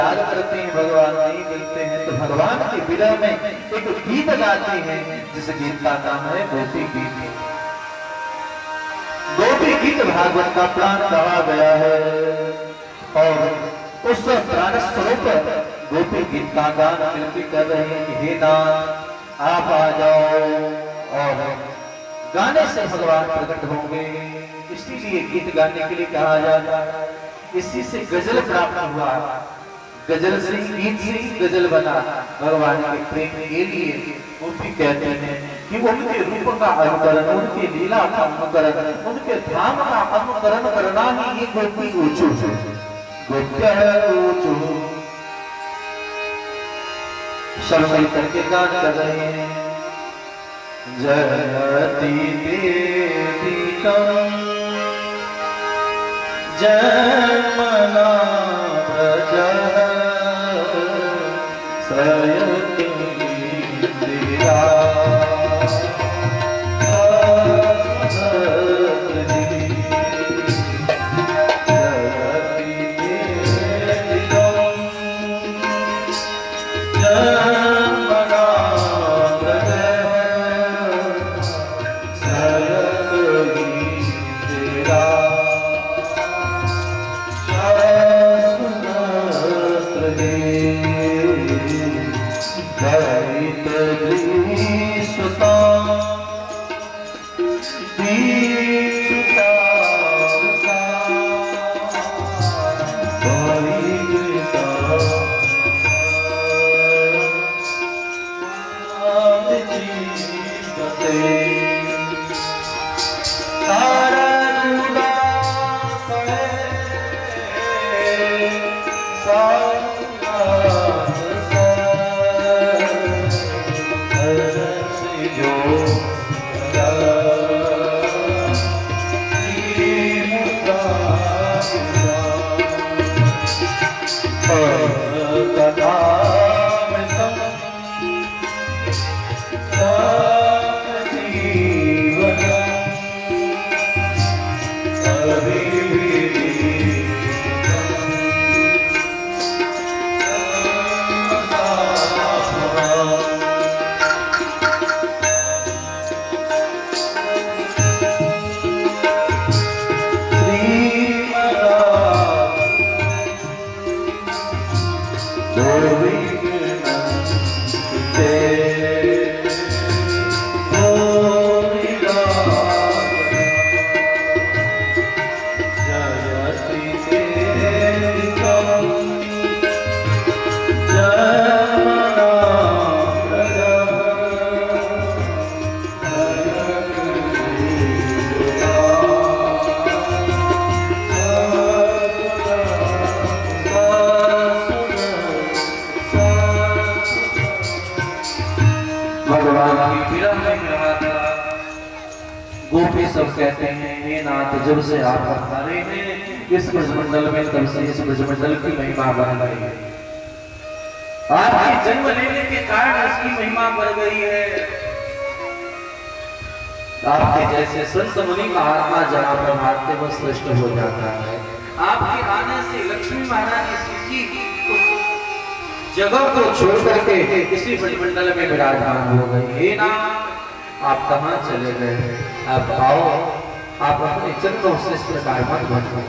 याद करते हैं भगवान नहीं मिलते हैं तो भगवान के विरह में एक गीत गाते हैं जिस गीत का नाम है गोपी गीत। गोपी गीत भागवत का प्राण कहा गया है और उस प्राण स्वरूप गोपी गीत का गान विनती कर रहे हैं कि हे नाथ आप आ जाओ और गाने से भगवान प्रकट होंगे। इसीलिए गीत गाने के लिए कहा जाता है। इसी से गजल प्राप्त हुआ, गजल से गीत से गजल बना। भगवान के प्रेम के लिए गोपी कहते हैं कि उनके रूप का अनुकरण, उनके लीला का अनुकरण, उनके धाम का अनुकरण करना ही ये गोपी ऊंचू है, गोप्य है ऊंचू। शर्मिल करके गान कर रहे हैं जयति देवी कम जयमना ब्रज सयति इंदिरा गोपी सब कहते हैं हे नाथ जब से आप पधारे हैं इस ब्रजमंडल में तब से इस ब्रजमंडल की महिमा बढ़ गई है। आपके जन्म लेने के कारण इसकी महिमा बढ़ गई है। आपके जैसे संत मुनि का आत्मा जहाँ पर भागते वो श्रेष्ठ हो जाता है। आपके आने से लक्ष्मी महारानी सीसी उस जगह को छोड़ करके इसी ब्रजमंडल में विराजमान हो गई। हे नाथ आप कहाँ चले गए? अब आओ, आप अपने चरणों से इस प्रकार मत भटको।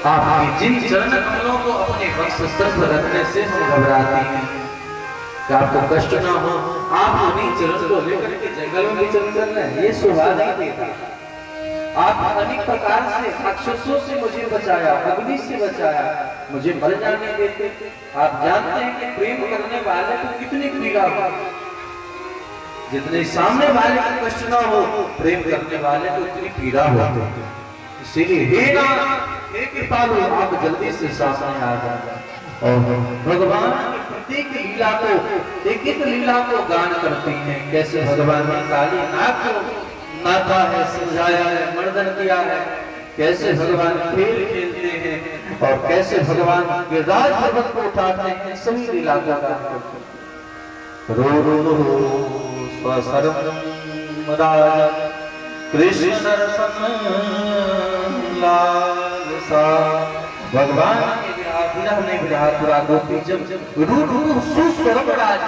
आपके जिन चरण कमलों को अपने वक्ष पर रखने से हम घबराते हैं कि आपको कष्ट ना हो। आप उन्हीं चरण को लेकर के जंगल में चल चल रहे हैं, ये शोभा नहीं देता। आप अनेक प्रकार से राक्षसों से मुझे बचाया, अग्नि से बचाया, मुझे मर जाने देते। आप जानते हैं कि प्रेम करने वाले को कितनी पीड़ा हो, जितने सामने वाले को कष्ट ना हो प्रेम करने वाले को इतनी पीड़ा हो। इसीलिए हे नाथ हे कृपालु आप जल्दी से सामने आ जाओ और भगवान की प्रत्येक लीला को एक एक लीला को गान करते हैं। कैसे भगवान ने काली नाग को नाथा है, समझाया है, मर्दन किया है, कैसे भगवान खेल खेलते हैं और कैसे भगवान गिरिराज पर्वत को उठाते हैं। सभी लीला का गान करते हैं। रो रो रो स्वसर्वम राज कृष्ण दर्शन लाल सा भगवान के विरह में विरापुरा गोपी जब रू रू सुस्वरम राज।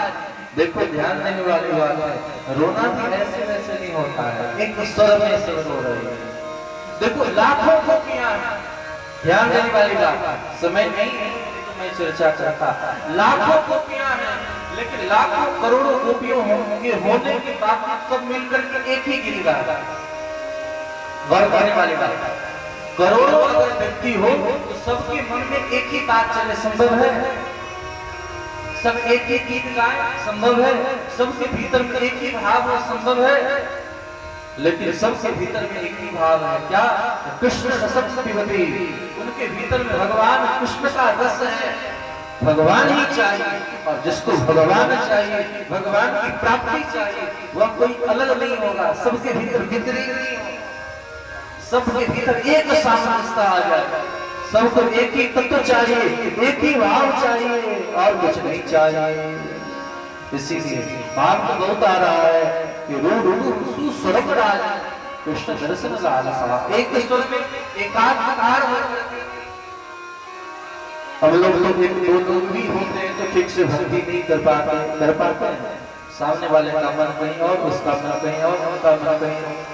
देखो ध्यान देने वाली बात है, रोना भी ऐसे वैसे नहीं होता है, एक स्वर में स्वर हो रही है। देखो लाखों गोपियां, ध्यान देने वाली बात, समय नहीं है तो मैं चर्चा करता, लाखों गोपियां हैं लेकिन लाखों करोड़ों गोपियों के होने के बावजूद सब मिलकर के एक ही गिर रहा है। गौर करने वाली बात, करोड़ों अगर व्यक्ति हो तो सबके मन में एक ही बात चले, संभव है? सब एक ही गीत गाए, संभव है? सबके भीतर में एक ही भाव हो, संभव है? लेकिन सबके भीतर में एक ही भाव है, क्या? कृष्ण रसम पिबती, उनके भीतर में भगवान कृष्ण का रस है, भगवान ही चाहिए। और जिसको भगवान चाहिए, भगवान की प्राप्ति चाहिए, वह कोई अलग नहीं होगा, सबके भीतर भीतरी नहीं होगा, सबके भीतर एक सामंजस्य आ जाए, सबको एक ही तत्व चाहिए, एक ही भाव चाहिए और कुछ नहीं चाहिए। इसीलिए भाव तो बहुत आ रहा है कि रू रू सुस्वरम राज कृष्ण दर्शन लालसा, एक स्वर में एकाकार हो। हम लोग तो एक दो लोग भी होते हैं तो ठीक से भक्ति नहीं कर पाते हैं, सामने वाले का मन कहीं और, उसका मन कहीं और, उनका मन कहीं और।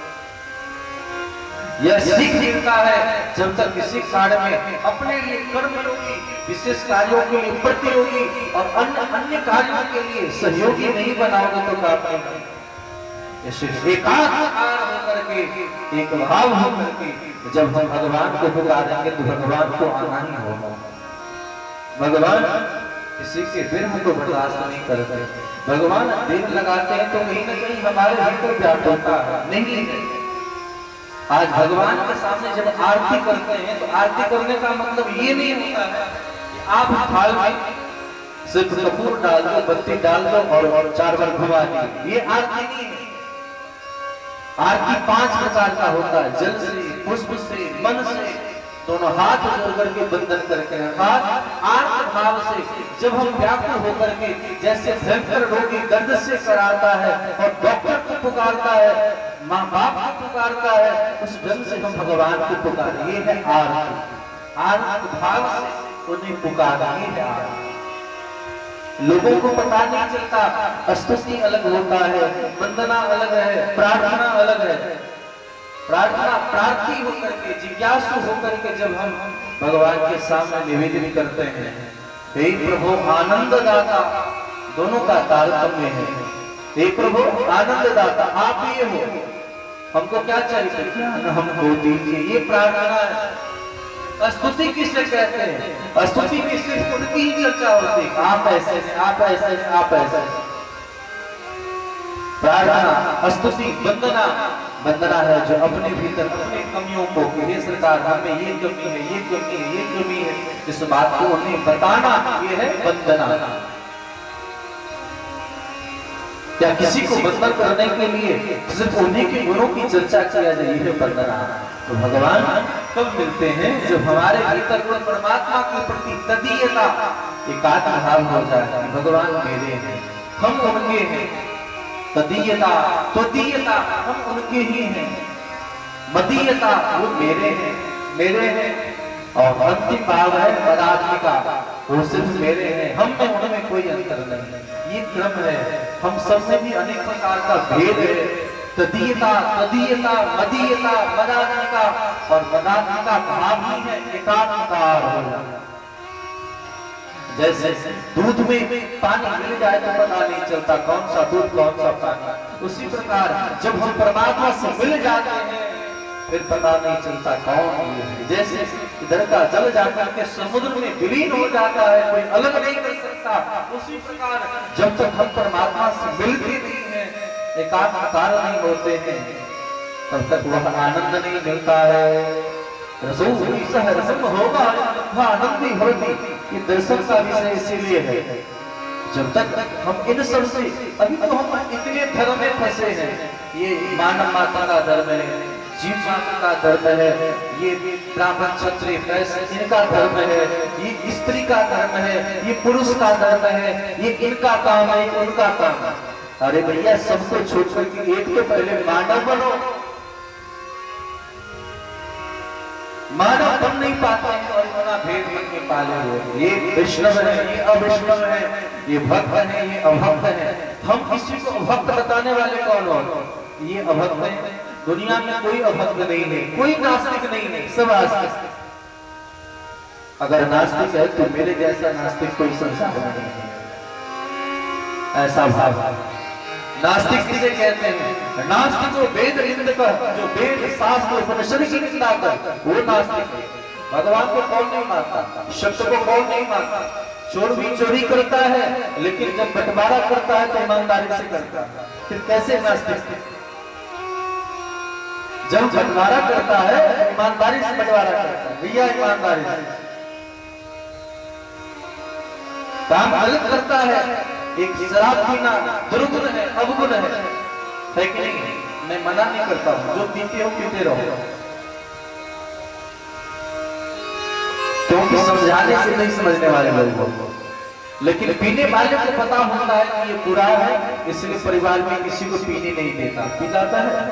यह सीख मिलता है जब तक किसी कार्य में अपने लिए कर्म योगी, विशेष कार्यों के लिए प्रतियोगी और अन्य कार्यों के लिए सहयोगी नहीं बनाओगे तो काम नहीं। एकाकार होकर के, एक भाव होकर के जब हम भगवान को पुकारेंगे तो भगवान को आना ही होगा। भगवान किसी के विरह को बर्दाश्त नहीं करते, भगवान देर लगाते हैं तो कहीं न कहीं हमारे भीतर व्याकुलता नहीं है। आज भगवान के सामने जब आरती करते हैं तो आरती करने का मतलब ये नहीं होता है कि आप थाल में सिर्फ कपूर डाल दो, बत्ती डाल दो और 4 बार घुमा दो, ये आरती नहीं है। आरती 5 प्रकार का होता है, जल से, पुष्प से, मन से, दोनों हाथ जोड़ करके बंधन करके, अर्थात आर्त भाव से जब हम व्याकुल होकर के, जैसे भयंकर रोगी दर्द से कराता है और डॉक्टर को पुकारता है, माँ बाप को पुकारता है, उस ढंग से हम भगवान को पुकारें, ये है आर्त। आर्त भाव से उन्हें पुकारें, ये है आर्त। लोगों को पता नहीं चलता, स्तुति अलग होता है, वंदना अलग है, प्रार्थना अलग है। प्रार्थना प्रार्थी होकर के, जिज्ञासु होकर के जब हम भगवान के सामने निवेदन करते हैं, हे प्रभु आनंद दाता, दोनों का तारतम्य है। हे प्रभु आनंद दाता, आप ये हो, हमको क्या चाहिए, ज्ञान हमको दीजिए, ये प्रार्थना है। स्तुति किसे कहते हैं? स्तुति में सिर्फ उनकी ही चर्चा होती है, आप ऐसे, आप ऐसे, आप ऐसे। प्रार्थना, स्तुति, वंदना, वंदना है जो अपने भीतर अपने कमियों को, ये सरकार हमें ये कमी है, ये कमी है, ये कमी है, इस बात को उन्हें बताना, ये है वंदना। क्या किसी को वंदन करने के लिए सिर्फ उन्हीं के गुणों की चर्चा किया जाए, ये वंदना। तो भगवान कब मिलते हैं? जब हमारे भीतर परमात्मा के प्रति तदीयता एकात्म भाव हो जाए, भगवान मेरे हैं, हम उनके हैं। तदीयता, त्वदीयता, हम उनके ही हैं। मदीयता, वो मेरे हैं, मेरे हैं। और अंतिम भाव है पदात्मिका, वो सिर्फ मेरे हैं, हम में उनमें कोई अंतर नहीं। ये क्रम है, हम सब में भी अनेक प्रकार का भेद है। तदीयता, तदीयता, मदीयता, मदात्मिका, और मदात्मिका भाव ही है एकात्मकार हो जाना। जैसे दूध में पानी मिल जाए तो पता नहीं चलता कौन सा दूध कौन सा पानी, उसी प्रकार जब हम परमात्मा से मिल जाते हैं फिर पता नहीं चलता कौन ये है। जैसे इधर का जल जाकर के समुद्र में विलीन हो जाता है, कोई अलग नहीं कर सकता, उसी प्रकार जब तक हम परमात्मा से मिलते नहीं है, एकात्मकार नहीं होते हैं, तब तक वह आनंद नहीं मिलता है। रसम होगा वह आनंद ही होती, ये दर्शन का विषय इसीलिए है। जब तक हम इन सब से, अभी तो हम इतने धर्म में फंसे हैं, ये मानव माता का धर्म है, जीव माता का धर्म है, ये ब्राह्मण क्षत्रिय वैश्य इनका धर्म है, ये स्त्री का धर्म है, ये पुरुष का धर्म है, ये इनका काम है, उनका काम है। अरे भैया सबको छोड़ के एक तो पहले मानव बनो, मानव बन नहीं पाते हैं और इतना भेद बन के पाले हुए हैं। ये वैष्णव है, ये अवैष्णव है, ये भक्त है, ये अभक्त है। हम किसी को अभक्त बताने वाले कौन हो? ये अभक्त है। दुनिया में कोई अभक्त नहीं है, कोई नास्तिक नहीं है, सब आस्तिक। अगर नास्तिक है तो मेरे जैसा नास्तिक कोई संसार में नहीं है, ऐसा भाव। नास्तिक किसे कहते हैं? नास्तिक जो वेद निंदक, जो वेद शास्त्र उपनिषद की निंदा कर, वो नास्तिक है। भगवान को कौन नहीं मानता? सत्य को कौन नहीं मानता? चोर भी चोरी करता है, लेकिन जब बंटवारा करता है तो ईमानदारी से करता है। फिर कैसे नास्तिक? जब बंटवारा करता है ईमानदारी से बंटवारा करता है। भैया ईमानदारी से काम गलत करता है, एक शराब पीना दुर्गुण है, अवगुण है कि नहीं? मैं मना नहीं करता हूं, जो पीते हो पीते रहो, क्योंकि समझाने से नहीं समझने वाले लोग। लेकिन पीने वाले को पता होता है कि ये बुरा है, इसलिए परिवार में किसी को पीने नहीं देता, पिलाता है।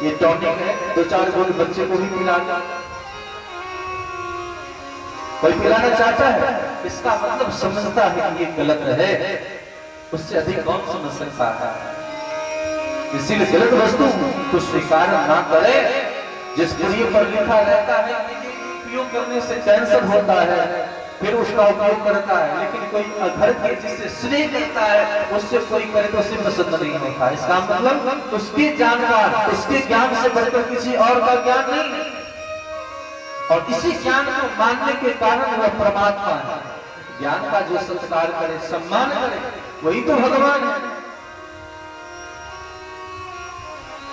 ये टॉनिक है, 2-4 गोल बच्चे को भी पिलाता। कोई पिलाना चाहता है, इसका मतलब समझता है कि ये गलत है, उससे अधिक कौन समझ सकता है? इसीलिए गलत वस्तु को स्वीकार ना करे। जिस पुरी पर लिखा रहता है कि उपयोग करने से कैंसर होता है, फिर उसका उपयोग करता है, लेकिन कोई घर के जिससे स्नेह करता है उससे कोई करे तो उसे पसंद नहीं होता। इसका मतलब उसके जानकार, उसके ज्ञान से बढ़कर किसी और का ज्ञान नहीं, और इसी ज्ञान को मानने के कारण वह परमात्मा है। ज्ञान का जो संस्कार करे, सम्मान करे, वही तो भगवान है।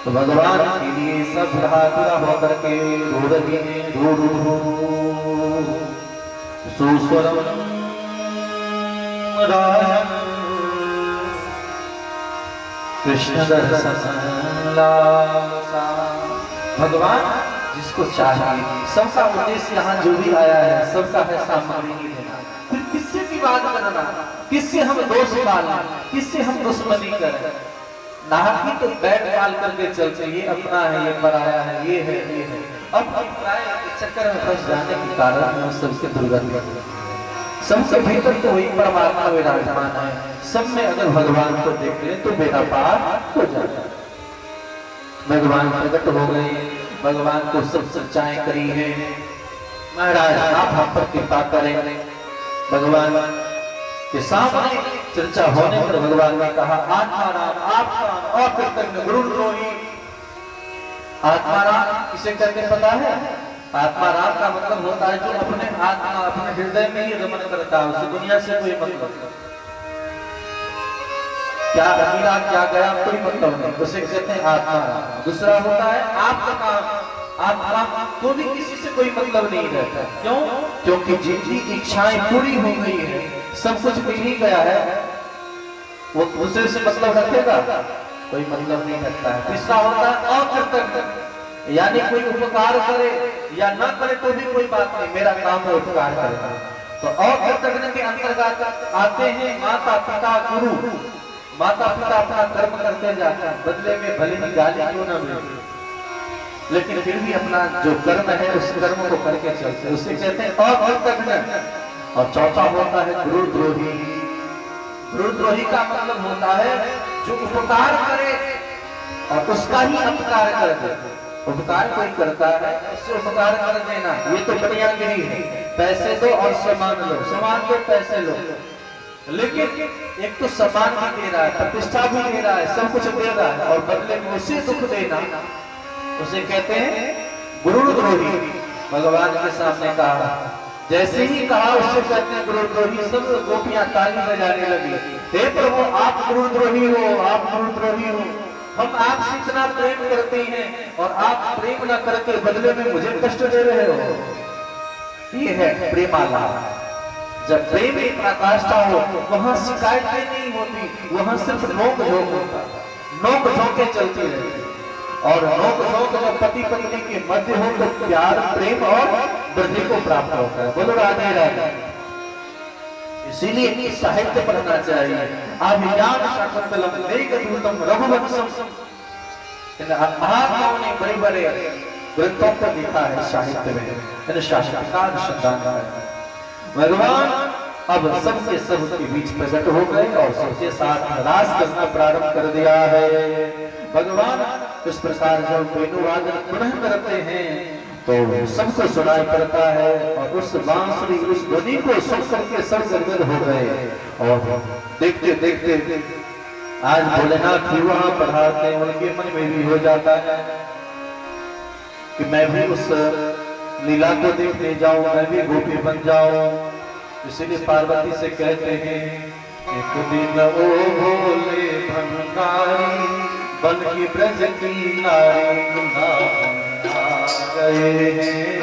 तो भगवान के लिए सब हाथुरा होकर के रो रही है, रो सुस्वरम रायम कृष्ण दर्शन लालसा। भगवान जिसको चाहिए, सबका उद्देश्य यहाँ जो भी आया है सबका है सामग्री ही देना। फिर किससे विवाद करना, किससे हम दोष डालना, किससे हम दुश्मनी करें? नाहक तो बैठ पाल करके चलते, ये अपना है, ये पराया है, ये है, ये है। अब अभिप्राय के चक्कर में फंस जाने के कारण सबसे दुर्गति। सबसे भीतर तो वही परमात्मा विराजमान है। सब में अगर भगवान को देख ले तो बेड़ा पार हो जाता है। भगवान प्रकट हो गए, भगवान को सब सच्चाई करी है। महाराज आप हम पर कृपा करें। भगवान के सामने चर्चा होने पर भगवान ने कहा, आत्माराम आपका अकृतज्ञ गुरुद्रोही। आत्माराम इसे कहते पता है? आत्माराम का मतलब होता है जो अपने आत्मा, अपने हृदय में ही रमन करता है, उसे दुनिया से कोई मतलब नहीं। क्या अमीरा क्या गया कोई मतलब नहीं, उसे कहते हैं आत्माराम। दूसरा होता है आपका काम, आत्मा को भी किसी से कोई मतलब नहीं रहता। क्यों? क्योंकि जिनकी इच्छाएं पूरी हो गई है, सब कुछ मिल ही गया है, वो दूसरे से मतलब रखेगा? कोई मतलब नहीं रखता है। तीसरा होता है अकृतज्ञ, यानी कोई उपकार करे या ना करे तो भी कोई बात नहीं, मेरा काम है उपकार करना। तो अकृतज्ञ के अंतर्गत आते हैं माता पिता गुरु। माता पिता अपना कर्म करते जाते हैं, बदले में भले ही गाली क्यों न मिले, लेकिन फिर भी अपना जो कर्म है उस कर्म को करके चलते, उसे कहते हैं अकृतज्ञ। और चौथा होता है गुरुद्रोही। गुरुद्रोही का मतलब होता है जो उपकार करे और उसका ही अपकार कर दे। उपकार कोई करता है उससे उपकार कर देना, ये तो बढ़ियागिरी है। पैसे दो और सम्मान लो, सम्मान दो पैसे लो, लेकिन एक तो सम्मान भी दे रहा है, प्रतिष्ठा भी दे रहा है, सब कुछ दे रहा है, और बदले में उसे दुख देना, उसे कहते हैं गुरुद्रोही। भगवान के सामने कहा, जैसे ही कहा उससे कहते हैं गुरुद्रोही। सब गोपियां ताली बजाने लगी, हे प्रभु आप गुरुद्रोही हो, आप गुरुद्रोही हो, हम आपसे इतना प्रेम करते हैं और आप प्रेम न करके बदले में मुझे कष्ट दे रहे हो। ये है प्रेमाला। जब प्रेम की पराकाष्ठा हो वहां शिकायतें नहीं होती, वहां सिर्फ नोक झोंक होता, नोक झोंके चलती रहती। और नोक झोंक जब पति पत्नी के मध्य हो तो प्यार प्रेम और वृद्धि को प्राप्त होता है। बोलो राधे राधे। इसीलिए साहित्य पढ़ना चाहिए। अभिज्ञान शाकुंतलम वेगदूतम रघुवंशम। महात्माओं ने बड़े बड़े ग्रंथों पर लिखा है, साहित्य में यानी शास्त्रकार अनुसंधान है। भगवान अब सबके सब के बीच प्रकट हो गए और सबके साथ रास करना प्रारंभ कर दिया है। भगवान इस प्रकार जब वेणुवादन पुनः करते हैं तो सबको सुनाई पड़ता है और उस बांसुरी उस ध्वनि को सुन करके सब गदगद हो गए। और देखते देखते आज भोलेनाथ भी वहां पधारते हैं, उनके मन में भी हो जाता है कि मैं भी उस लीला को देखने जाऊं, मैं भी गोपी बन जाऊं। इसीलिए पार्वती से कहते हैं, एक दिन ओ भोले भंडारी बन की ब्रज की नारी गए हैं।